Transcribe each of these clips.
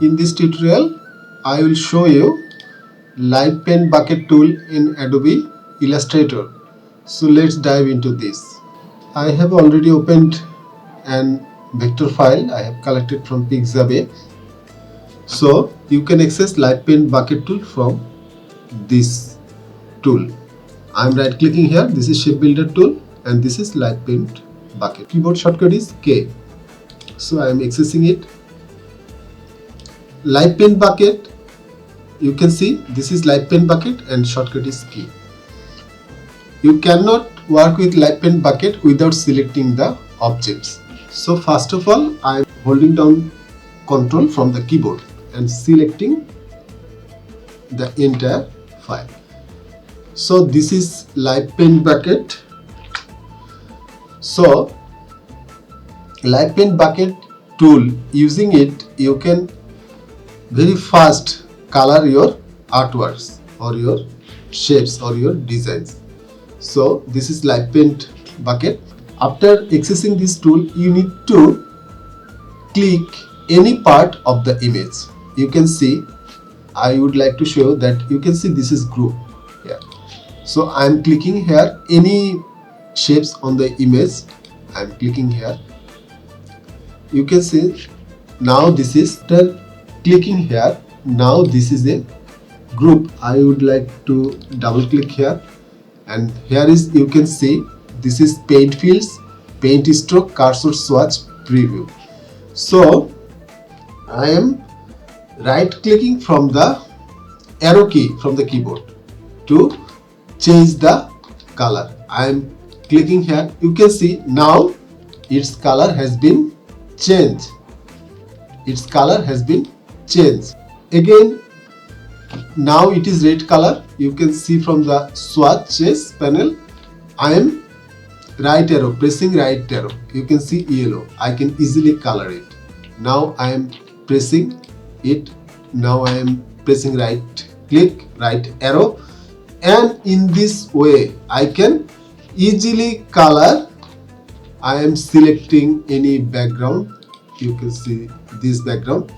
In this tutorial, I will show you light pen bucket tool in Adobe Illustrator. So let's dive into this. I have already opened an vector file I have collected from Pixabay. So you can access light pen bucket tool from this tool. I am right clicking here. This is shape builder tool and this is light pen bucket. Keyboard shortcut is K. So I am accessing it. Light pen bucket, you can see this is light pen bucket and shortcut is key. You cannot work with light pen bucket without selecting the objects. So first of all, I am holding down Control from the keyboard and selecting the entire file. So this is light pen bucket. So light pen bucket tool, using it you can very fast color your artworks or your shapes or your designs. So this is light pen bucket. After accessing this tool, you need to click any part of the image. You can see, I would like to show that you can see this is group here. So I am clicking here any shapes on the image. I am clicking here. You can see now this is the clicking here. Now this is a group. I would like to double click here and here is, you can see this is paint fields, paint stroke, cursor swatch, preview. So I am right clicking from the arrow key from the keyboard to change the color. I am clicking here. You can see now its color has been changed. Its color has been changed. Again, now it is red color. You can see from the swatches panel, I am right arrow, pressing right arrow. You can see yellow. I can easily color it. Now I am pressing it. Now I am pressing right click, right arrow, and in this way I can easily color. I am selecting any background. You can see this background.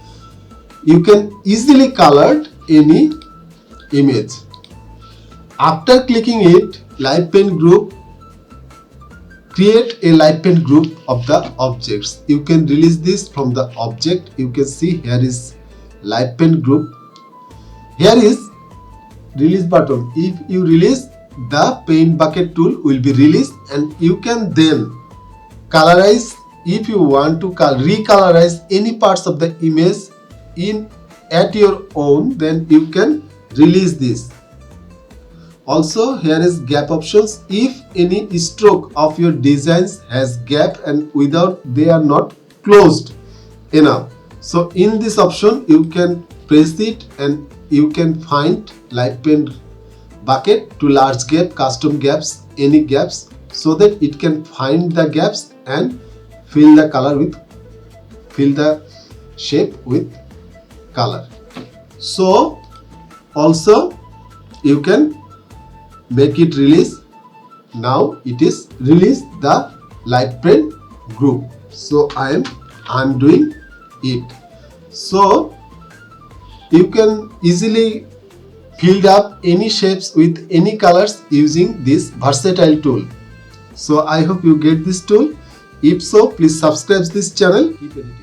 You can easily color any image. After clicking it, light pen group, create a light pen group of the objects. You can release this from the object. You can see here is light pen group. Here is release button. If you release, the pen bucket tool will be released and you can then colorize. If you want to recolorize any parts of the image at your own, then you can release this. Also here is gap options. If any stroke of your designs has gap and without they are not closed enough, so in this option you can press it and you can find light pen bucket to large gap, custom gaps, any gaps, so that it can find the gaps and fill the color with, fill the shape with color. So also you can make it release. Now it is released the light pen group. So I am undoing it. So you can easily fill up any shapes with any colors using this versatile tool. So I hope you get this tool. If so, please subscribe this channel. Keep editing.